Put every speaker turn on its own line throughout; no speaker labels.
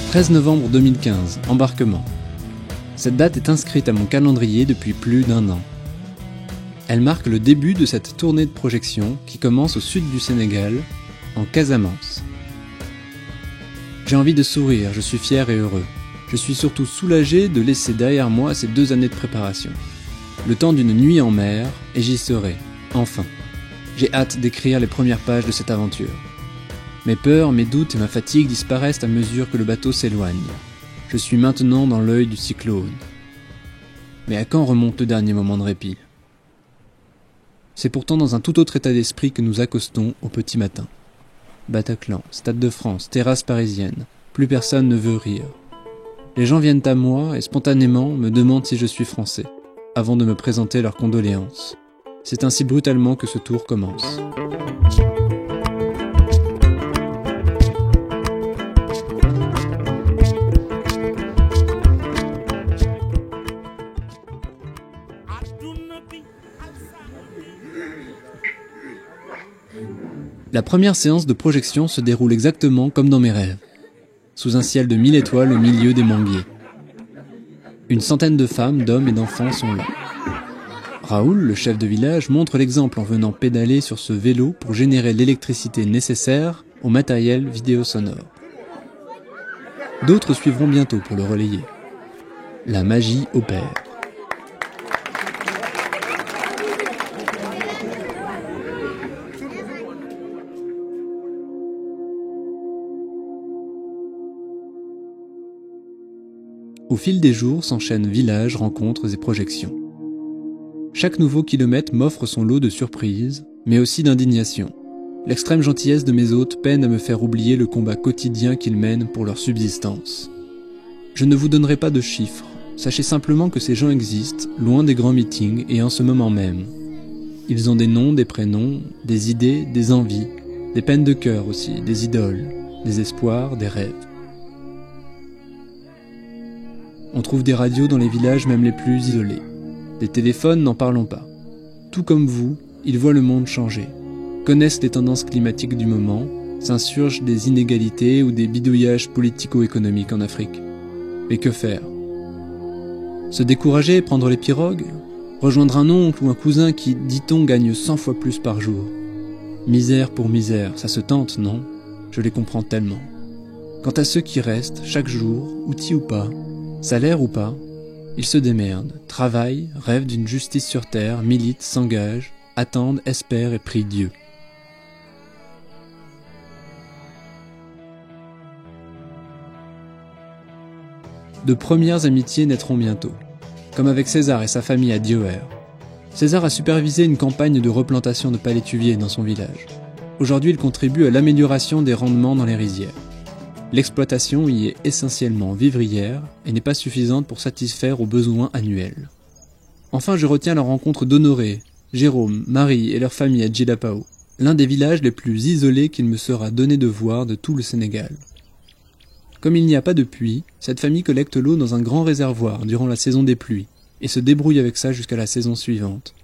13 novembre 2015, embarquement. Cette date est inscrite à mon calendrier depuis plus d'1 an. Elle marque le début de cette tournée de projection qui commence au sud du Sénégal, en Casamance. J'ai envie de sourire, je suis fier et heureux. Je suis surtout soulagé de laisser derrière moi ces 2 années de préparation. Le temps d'une nuit en mer, et j'y serai, enfin. J'ai hâte d'écrire les premières pages de cette aventure. Mes peurs, mes doutes et ma fatigue disparaissent à mesure que le bateau s'éloigne. Je suis maintenant dans l'œil du cyclone. Mais à quand remonte le dernier moment de répit ? C'est pourtant dans un tout autre état d'esprit que nous accostons au petit matin. Bataclan, Stade de France, terrasse parisienne, plus personne ne veut rire. Les gens viennent à moi et spontanément me demandent si je suis français, avant de me présenter leurs condoléances. C'est ainsi brutalement que ce tour commence. La première séance de projection se déroule exactement comme dans mes rêves, sous un ciel de 1000 étoiles au milieu des manguiers. Une centaine de femmes, d'hommes et d'enfants sont là. Raoul, le chef de village, montre l'exemple en venant pédaler sur ce vélo pour générer l'électricité nécessaire au matériel vidéo sonore. D'autres suivront bientôt pour le relayer. La magie opère. Au fil des jours s'enchaînent villages, rencontres et projections. Chaque nouveau kilomètre m'offre son lot de surprises, mais aussi d'indignation. L'extrême gentillesse de mes hôtes peine à me faire oublier le combat quotidien qu'ils mènent pour leur subsistance. Je ne vous donnerai pas de chiffres, sachez simplement que ces gens existent, loin des grands meetings et en ce moment même. Ils ont des noms, des prénoms, des idées, des envies, des peines de cœur aussi, des idoles, des espoirs, des rêves. On trouve des radios dans les villages même les plus isolés. Des téléphones, n'en parlons pas. Tout comme vous, ils voient le monde changer, connaissent les tendances climatiques du moment, s'insurgent des inégalités ou des bidouillages politico-économiques en Afrique. Mais que faire ? Se décourager et prendre les pirogues ? Rejoindre un oncle ou un cousin qui, dit-on, gagne 100 fois plus par jour ? Misère pour misère, ça se tente, non ? Je les comprends tellement. Quant à ceux qui restent, chaque jour, outils ou pas, salaire ou pas, ils se démerdent, travaillent, rêvent d'une justice sur terre, militent, s'engagent, attendent, espèrent et prient Dieu. De premières amitiés naîtront bientôt, comme avec César et sa famille à Dioer. César a supervisé une campagne de replantation de palétuviers dans son village. Aujourd'hui, il contribue à l'amélioration des rendements dans les rizières. L'exploitation y est essentiellement vivrière et n'est pas suffisante pour satisfaire aux besoins annuels. Enfin, je retiens la rencontre d'Honoré, Jérôme, Marie et leur famille à Djilapao, l'un des villages les plus isolés qu'il me sera donné de voir de tout le Sénégal. Comme il n'y a pas de puits, cette famille collecte l'eau dans un grand réservoir durant la saison des pluies et se débrouille avec ça jusqu'à la saison suivante.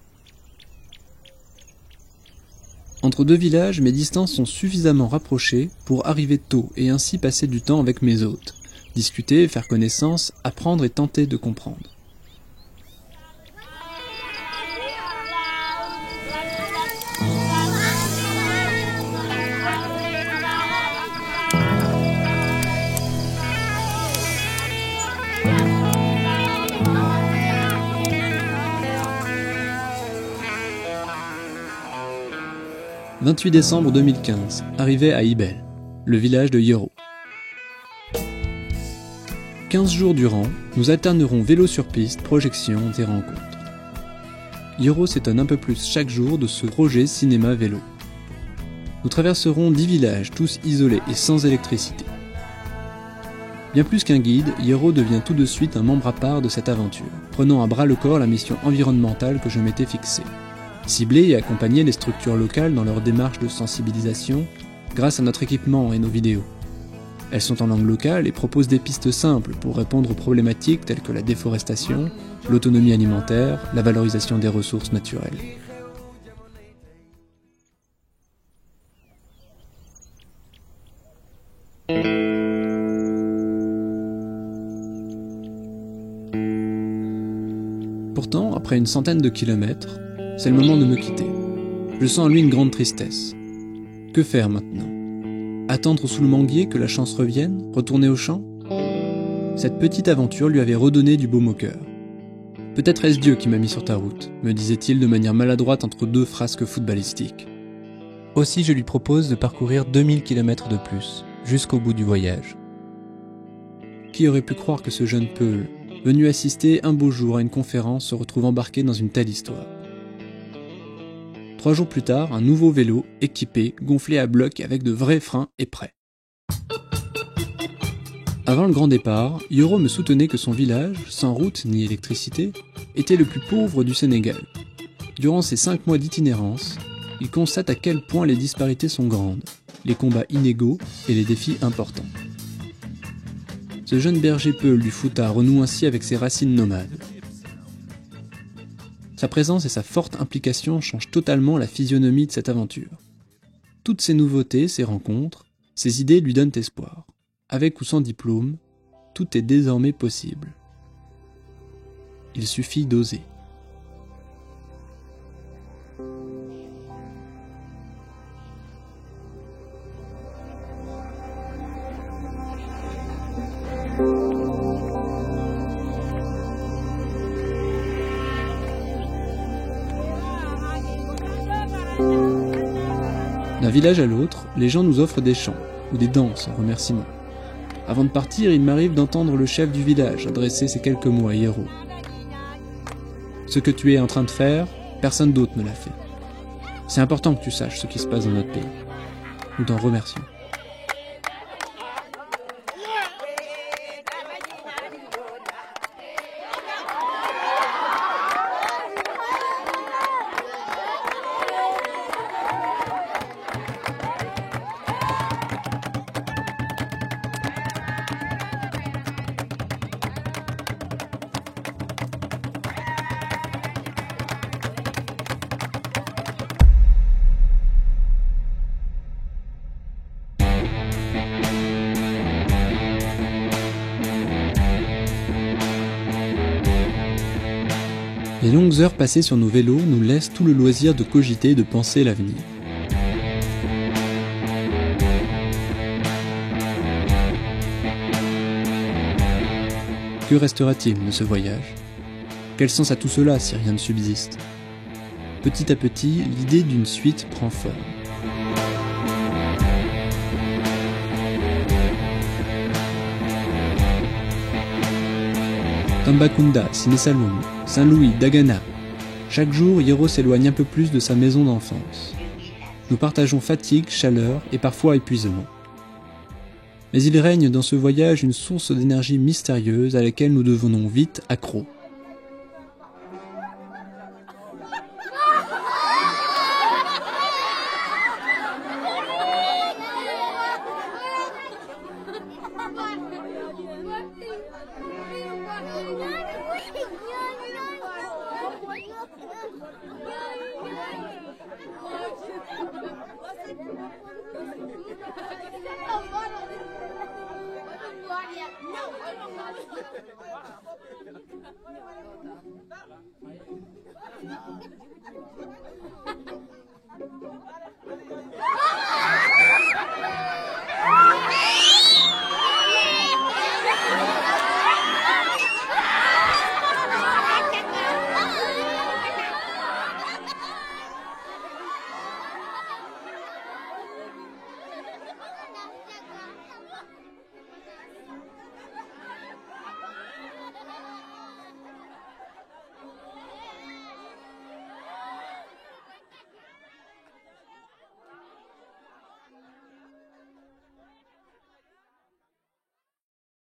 Entre 2 villages, mes distances sont suffisamment rapprochées pour arriver tôt et ainsi passer du temps avec mes hôtes, discuter, faire connaissance, apprendre et tenter de comprendre. « 28 décembre 2015, arrivée à Ibel, le village de Yoro. 15 jours durant, nous alternerons vélo sur piste, projections et rencontres. Yoro s'étonne un peu plus chaque jour de ce projet cinéma-vélo. Nous traverserons 10 villages, tous isolés et sans électricité. Bien plus qu'un guide, Yoro devient tout de suite un membre à part de cette aventure, prenant à bras le corps la mission environnementale que je m'étais fixée. Cibler et accompagner les structures locales dans leur démarche de sensibilisation grâce à notre équipement et nos vidéos. Elles sont en langue locale et proposent des pistes simples pour répondre aux problématiques telles que la déforestation, l'autonomie alimentaire, la valorisation des ressources naturelles. Pourtant, après une centaine de kilomètres, c'est le moment de me quitter. Je sens en lui une grande tristesse. Que faire maintenant? Attendre sous le manguier que la chance revienne? Retourner au champ? Cette petite aventure lui avait redonné du baume au cœur. Peut-être est-ce Dieu qui m'a mis sur ta route, me disait-il de manière maladroite entre deux frasques footballistiques. Aussi je lui propose de parcourir 2000 km de plus, jusqu'au bout du voyage. Qui aurait pu croire que ce jeune peul, venu assister un beau jour à une conférence, se retrouve embarqué dans une telle histoire? 3 jours plus tard, un nouveau vélo, équipé, gonflé à bloc avec de vrais freins et prêt. Avant le grand départ, Yoro me soutenait que son village, sans route ni électricité, était le plus pauvre du Sénégal. Durant ses 5 mois d'itinérance, il constate à quel point les disparités sont grandes, les combats inégaux et les défis importants. Ce jeune berger peul du Fouta renoue ainsi avec ses racines nomades. Sa présence et sa forte implication changent totalement la physionomie de cette aventure. Toutes ces nouveautés, ces rencontres, ces idées lui donnent espoir. Avec ou sans diplôme, tout est désormais possible. Il suffit d'oser. D'un village à l'autre, les gens nous offrent des chants ou des danses en remerciement. Avant de partir, il m'arrive d'entendre le chef du village adresser ces quelques mots à Yoro. Ce que tu es en train de faire, personne d'autre ne l'a fait. C'est important que tu saches ce qui se passe dans notre pays. Nous t'en remercions. Les longues heures passées sur nos vélos nous laissent tout le loisir de cogiter et de penser l'avenir. Que restera-t-il de ce voyage? Quel sens a tout cela si rien ne subsiste? Petit à petit, l'idée d'une suite prend forme. Tambacounda, Sinesaloum, Saint-Louis, Dagana. Chaque jour, Yoro s'éloigne un peu plus de sa maison d'enfance. Nous partageons fatigue, chaleur et parfois épuisement. Mais il règne dans ce voyage une source d'énergie mystérieuse à laquelle nous devenons vite accros.